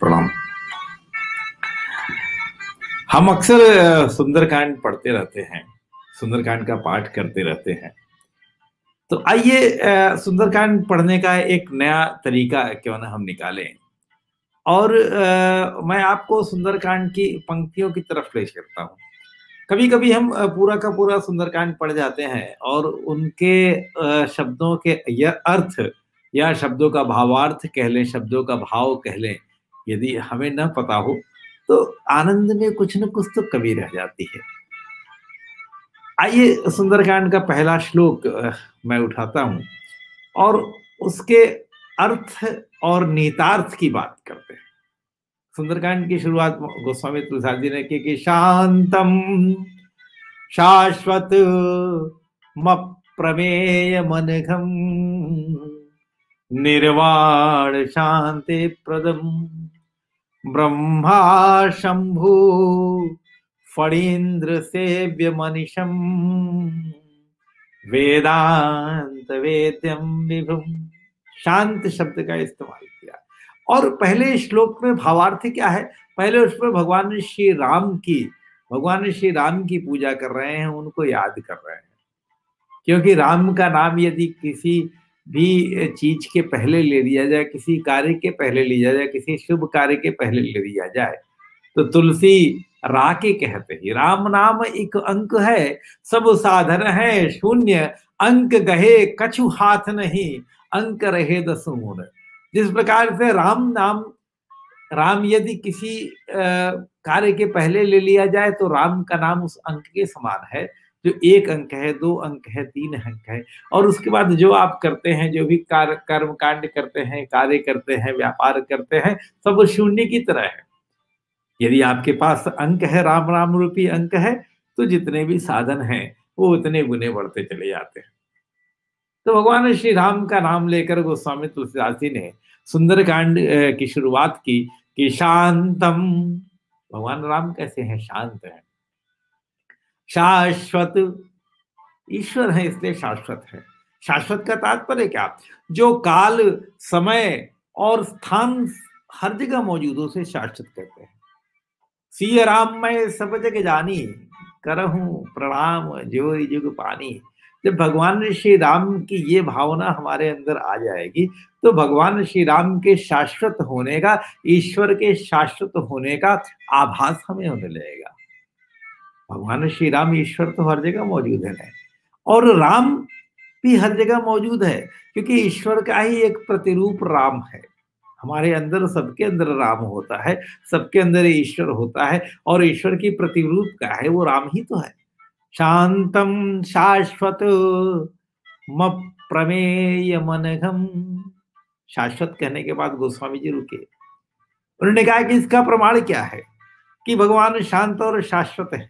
प्रणाम। हम अक्सर सुंदरकांड पढ़ते रहते हैं, सुंदरकांड का पाठ करते रहते हैं। तो आइए सुंदरकांड पढ़ने का एक नया तरीका क्यों ना हम निकालें और मैं आपको सुंदरकांड की पंक्तियों की तरफ ले चलता हूँ। कभी कभी हम पूरा का पूरा सुंदरकांड पढ़ जाते हैं और उनके शब्दों के यह अर्थ या शब्दों का भावार्थ कह लें, शब्दों का भाव कह लें, यदि हमें न पता हो तो आनंद में कुछ न कुछ तो कमी रह जाती है। आइए सुंदरकांड का पहला श्लोक मैं उठाता हूं और उसके अर्थ और निहितार्थ की बात करते हैं। सुंदरकांड की शुरुआत गोस्वामी तुलसीदास जी ने की कि शांतम शाश्वत प्रमेय मनघम निर्वाण शांति प्रदम ब्रह्मा शंभु फणीन्द्र सेव्य मनीषम वेदांत वेद्यम विभुम। शांत शब्द का इस्तेमाल किया और पहले श्लोक में भावार्थ क्या है? पहले उसमें भगवान श्री राम की पूजा कर रहे हैं, उनको याद कर रहे हैं, क्योंकि राम का नाम यदि किसी भी चीज के पहले ले लिया जाए, किसी कार्य के पहले लिया जाए, किसी शुभ कार्य के पहले ले लिया जाए, तो तुलसी रा के कहते ही राम नाम एक अंक है, सब साधन है शून्य, अंक गहे कछु हाथ नहीं, अंक रहे दसमूल। जिस प्रकार से राम यदि किसी कार्य के पहले ले लिया जाए तो राम का नाम उस अंक के समान है, जो 1 अंक है, 2 अंक है, 3 अंक है। और उसके बाद जो आप करते हैं, जो भी कर्म कांड करते हैं, कार्य करते हैं, व्यापार करते हैं, सब शून्य की तरह है। यदि आपके पास अंक है, राम राम रूपी अंक है, तो जितने भी साधन हैं वो उतने गुने बढ़ते चले जाते हैं। तो भगवान श्री राम का नाम लेकर गोस्वामी तुलसीदास जी ने सुंदरकांड की शुरुआत की कि शांतम। भगवान राम कैसे हैं? शांत हैं। शाश्वत, ईश्वर है इसलिए शाश्वत है। शाश्वत का तात्पर्य क्या? जो काल, समय और स्थान हर जगह मौजूद हो उसे शाश्वत कहते हैं। सिय राम मैं सब जग जानी, करहूं प्रणाम जोरि जुग पानी। जब भगवान श्री राम की ये भावना हमारे अंदर आ जाएगी तो भगवान श्री राम के शाश्वत होने का, ईश्वर के शाश्वत होने का आभास हमें होने लगेगा। भगवान श्री राम, ईश्वर तो हर जगह मौजूद है और राम भी हर जगह मौजूद है, क्योंकि ईश्वर का ही एक प्रतिरूप राम है। हमारे अंदर, सबके अंदर राम होता है, सबके अंदर ईश्वर होता है और ईश्वर की प्रतिरूप का है वो राम ही तो है। शांतम शाश्वत प्रमेय मनघम। शाश्वत कहने के बाद गोस्वामी जी रुके, उन्होंने कहा कि इसका प्रमाण क्या है कि भगवान शांत और शाश्वत है?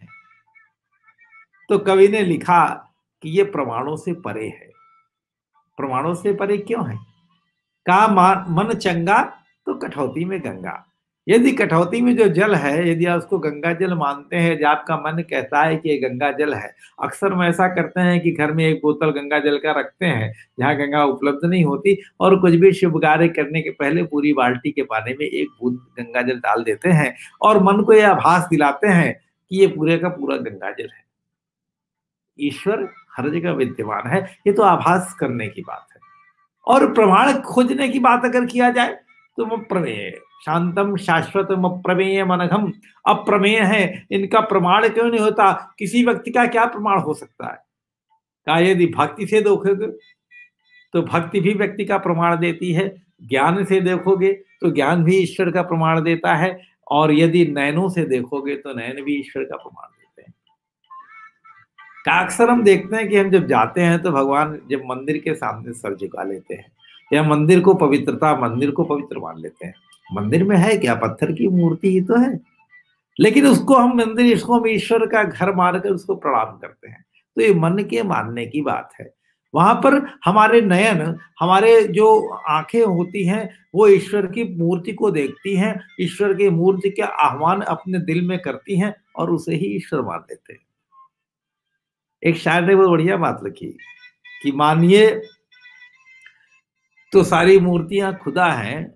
तो कवि ने लिखा कि ये प्रमाणों से परे है। प्रमाणों से परे क्यों है? का मन चंगा तो कठौती में गंगा। यदि कठौती में जो जल है, यदि आप उसको गंगा जल मानते हैं, जब आपका मन कहता है कि ये गंगा जल है, अक्सर हम ऐसा करते हैं कि घर में एक बोतल गंगा जल का रखते हैं जहाँ गंगा उपलब्ध नहीं होती, और कुछ भी शुभ कार्य करने के पहले पूरी बाल्टी के पानी में एक बूंद गंगा जल डाल देते हैं और मन को यह आभास दिलाते हैं कि ये पूरे का पूरा गंगा जल है। ईश्वर हर जगह विद्यमान है, ये तो आभास करने की बात है। और प्रमाण खोजने की बात अगर किया जाए तो वो प्रमेय, शांतम शाश्वतम अप्रमेय मनघम। अप्रमेय है, इनका प्रमाण क्यों नहीं होता? किसी व्यक्ति का क्या प्रमाण हो सकता है? क्या यदि भक्ति से देखोगे तो भक्ति भी व्यक्ति का प्रमाण देती है, ज्ञान से देखोगे तो ज्ञान भी ईश्वर का प्रमाण देता है, और यदि नयनों से देखोगे तो नयन भी ईश्वर का प्रमाण देते हैं। अक्सर हम देखते हैं कि हम जब जाते हैं तो भगवान जब मंदिर के सामने सर झुका लेते हैं या मंदिर को पवित्र मान लेते हैं। मंदिर में है क्या? पत्थर की मूर्ति ही तो है, लेकिन उसको हम हम ईश्वर का घर मानकर उसको प्रणाम करते हैं। तो ये मन के मानने की बात है। वहां पर हमारे नयन, हमारे जो आंखें होती हैं वो ईश्वर की मूर्ति को देखती हैं, ईश्वर की मूर्ति का आह्वान अपने दिल में करती हैं और उसे ही ईश्वर मान लेते हैं। एक शायर ने बहुत बढ़िया बात लिखी कि मानिए तो सारी मूर्तियां खुदा हैं,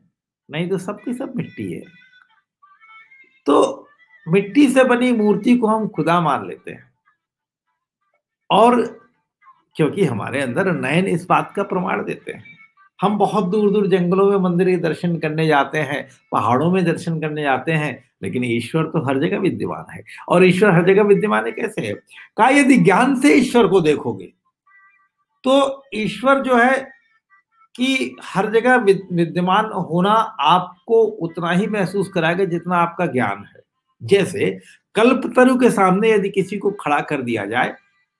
नहीं तो सबकी सब मिट्टी है। तो मिट्टी से बनी मूर्ति को हम खुदा मान लेते हैं, और क्योंकि हमारे अंदर नयन इस बात का प्रमाण देते हैं। हम बहुत दूर दूर जंगलों में मंदिर के दर्शन करने जाते हैं, पहाड़ों में दर्शन करने जाते हैं, लेकिन ईश्वर तो हर जगह विद्यमान है। और ईश्वर हर जगह विद्यमान है कैसे है? कहा यदि ज्ञान से ईश्वर को देखोगे तो ईश्वर जो है कि हर जगह विद्यमान होना आपको उतना ही महसूस कराएगा जितना आपका ज्ञान है। जैसे कल्पतरु के सामने यदि किसी को खड़ा कर दिया जाए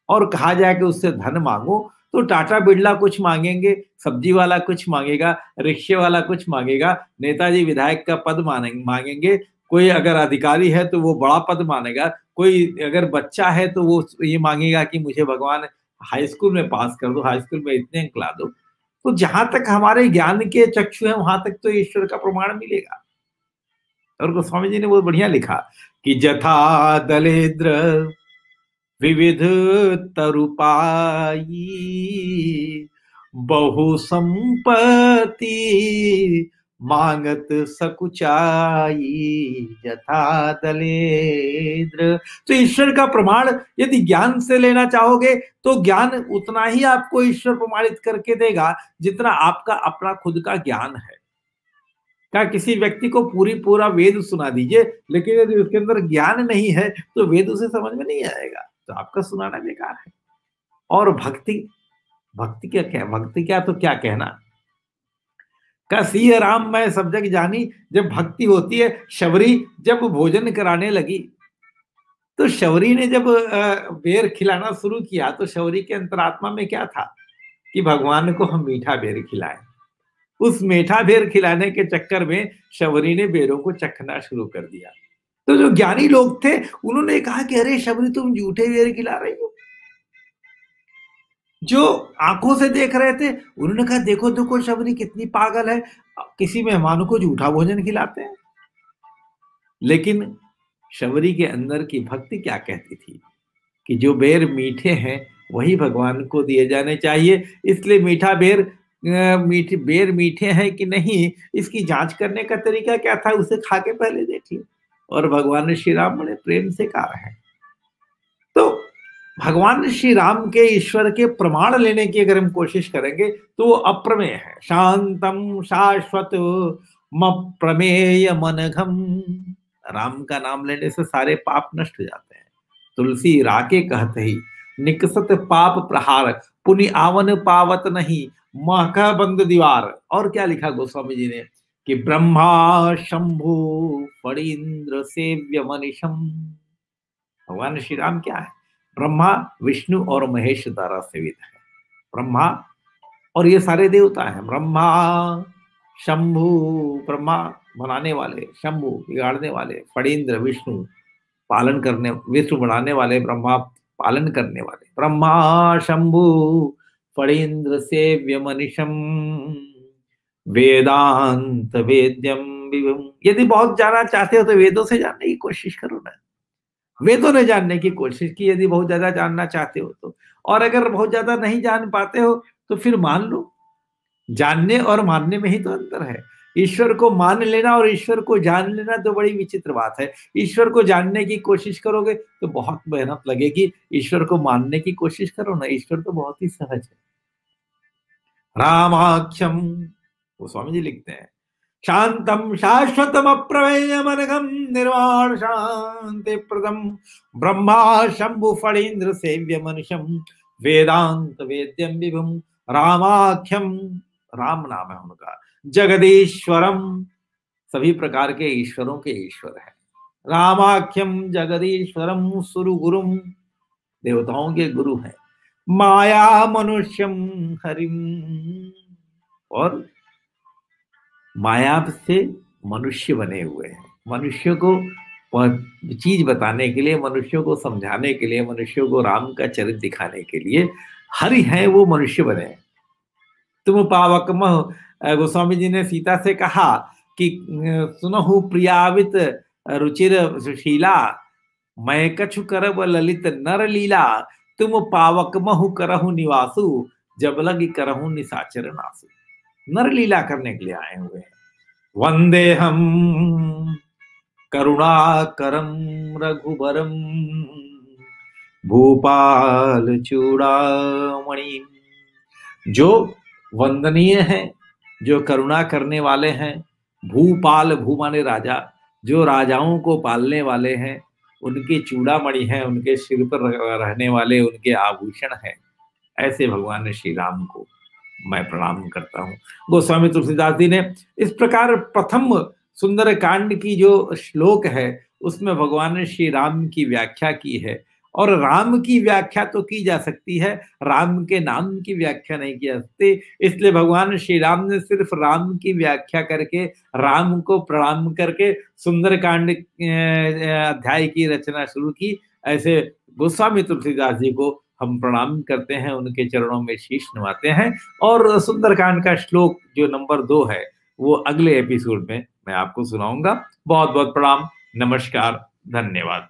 और कहा जाए कि उससे धन मांगो, तो टाटा बिरला कुछ मांगेंगे, सब्जी वाला कुछ मांगेगा, रिक्शे वाला कुछ मांगेगा, नेताजी विधायक का पद मांगेंगे, कोई अगर अधिकारी है तो वो बड़ा पद मांगेगा, कोई अगर बच्चा है तो वो ये मांगेगा कि मुझे भगवान हाई स्कूल में पास कर दो, हाई स्कूल में इतने अंक ला दो। तो जहां तक हमारे ज्ञान के चक्षु है वहां तक तो ईश्वर का प्रमाण मिलेगा। और गोस्वामी जी ने बहुत बढ़िया लिखा कि जथा दलेद्र विविध तरुपाई बहु संपत्ति मांगत सकुचाई जथा दलेद्र। तो ईश्वर का प्रमाण यदि ज्ञान से लेना चाहोगे तो ज्ञान उतना ही आपको ईश्वर प्रमाणित करके देगा जितना आपका अपना खुद का ज्ञान है। क्या किसी व्यक्ति को पूरा वेद सुना दीजिए, लेकिन यदि उसके अंदर ज्ञान नहीं है तो वेद उसे समझ में नहीं आएगा, तो आपका सुनाना बेकार है। और भक्ति भक्ति क्या तो क्या कहना। का सिया राम मैं सब जग जानी, जब भक्ति होती है। शबरी जब भोजन कराने लगी तो शबरी ने जब बेर खिलाना शुरू किया तो शबरी के अंतरात्मा में क्या था कि भगवान को हम मीठा बेर खिलाएं। उस मीठा बेर खिलाने के चक्कर में शबरी ने बेरों को चखना शुरू कर दिया। तो जो ज्ञानी लोग थे उन्होंने कहा कि अरे शबरी तुम झूठे बेर खिला रही हो। जो आंखों से देख रहे थे उन्होंने कहा देखो देखो शबरी कितनी पागल है, किसी मेहमान को झूठा भोजन खिलाते हैं। लेकिन शबरी के अंदर की भक्ति क्या कहती थी कि जो बेर मीठे हैं वही भगवान को दिए जाने चाहिए, इसलिए मीठा बेर मीठे हैं कि नहीं इसकी जांच करने का तरीका क्या था, उसे खा के पहले देखिए। और भगवान श्री राम बड़े प्रेम से कहा है। तो भगवान श्री राम के ईश्वर के प्रमाण लेने की अगर हम कोशिश करेंगे तो वो अप्रमेय है। शांतम शाश्वत प्रमेय मनघम। राम का नाम लेने से सारे पाप नष्ट हो जाते हैं। तुलसी राके कहते ही निकसत पाप प्रहार, पुनि आवन पावत नहीं, महका बंद दीवार। और क्या लिखा गोस्वामी जी ने कि ब्रह्मा शंभु फणीन्द्र सेव्य मनीषम। भगवान श्री राम क्या है? ब्रह्मा विष्णु और महेश द्वारा सेवित है। ब्रह्मा और ये सारे देवता हैं। ब्रह्मा शंभु, ब्रह्मा बनाने वाले, शंभु बिगाड़ने वाले, फणीन्द्र विष्णु पालन करने, विष्णु बनाने वाले, ब्रह्मा पालन करने वाले। ब्रह्मा शंभु फणीन्द्र सेव्य मनीषम वेदांत वेद्यम विभुम। यदि बहुत जानना चाहते हो तो वेदों से जानने की कोशिश करो ना। वेदों ने जानने की कोशिश की यदि बहुत ज्यादा जानना चाहते हो तो। और अगर बहुत ज्यादा नहीं जान पाते हो तो फिर मान लो। जानने और मानने में ही तो अंतर है। ईश्वर को मान लेना और ईश्वर को जान लेना तो बड़ी विचित्र बात है। ईश्वर को जानने की कोशिश करोगे तो बहुत मेहनत लगेगी, ईश्वर को मानने की कोशिश करो ना, ईश्वर तो बहुत ही सहज है। रामाख्यम, वो स्वामी जी लिखते हैं, शांतम शाश्वतम अप्रमेय मनघम निर्वाण शांति प्रदम ब्रह्मा शंभु फणीन्द्र सेव्य मनुष्यम वेदांत वेद्यम विभुम रामाख्यम। राम नाम है उनका। जगदीश्वरम, सभी प्रकार के ईश्वरों के ईश्वर है। रामाख्यम जगदीश्वरम सुरु गुरुम, देवताओं के गुरु है। माया मनुष्यम हरिम, और माया से मनुष्य बने हुए हैं। मनुष्य को चीज बताने के लिए, मनुष्यों को समझाने के लिए, मनुष्यों को राम का चरित्र दिखाने के लिए हरि हैं, वो मनुष्य बने। तुम पावक मह, गोस्वामी जी ने सीता से कहा कि सुनहु प्रियावित रुचिर सुशीला, मैं कछु करब ललित नर लीला, तुम पावक महु करहु निवासु, जब लगी करहु निशाचर नासु। नर लीला करने के लिए आए हुए हैं। वंदे हम करुणाकरम रघुबरम भूपाल चूड़ामणि। जो वंदनीय है, जो करुणा करने वाले हैं, भूपाल, भू माने राजा, जो राजाओं को पालने वाले हैं, उनके चूड़ामणि हैं, उनके सिर पर रहने वाले उनके आभूषण हैं, ऐसे भगवान श्री राम को मैं प्रणाम करता हूँ। गोस्वामी तुलसीदास जी ने इस प्रकार प्रथम सुंदर कांड की जो श्लोक है उसमें भगवान श्री राम की व्याख्या की है। और राम की व्याख्या तो की जा सकती है, राम के नाम की व्याख्या नहीं की जा सकती। इसलिए भगवान श्री राम ने सिर्फ राम की व्याख्या करके, राम को प्रणाम करके सुंदर कांड अध्याय की रचना शुरू की। ऐसे गोस्वामी तुलसीदास जी को हम प्रणाम करते हैं, उनके चरणों में शीश नवाते हैं। और सुंदरकांड का श्लोक जो नंबर 2 है वो अगले एपिसोड में मैं आपको सुनाऊंगा। बहुत बहुत प्रणाम, नमस्कार, धन्यवाद।